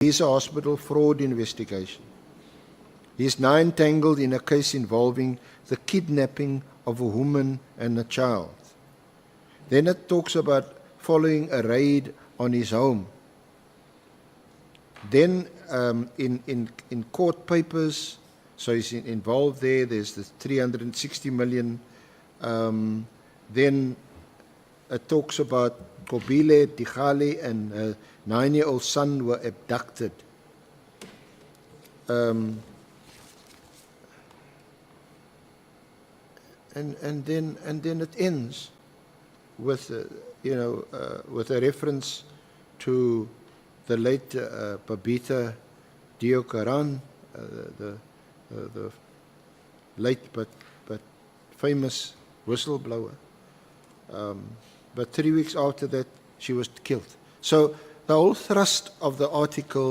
He's a hospital fraud investigation. He's now entangled in a case involving the kidnapping of a woman and a child. Then it talks about following a raid on his home. Then in court papers, so he's involved there, there's the 360 million. Then it talks about Kobile Tigale and her 9-year-old son were abducted. And then it ends with with a reference to the late Babita Deokaran, the late but famous whistleblower. But 3 weeks after that, she was killed. So the whole thrust of the article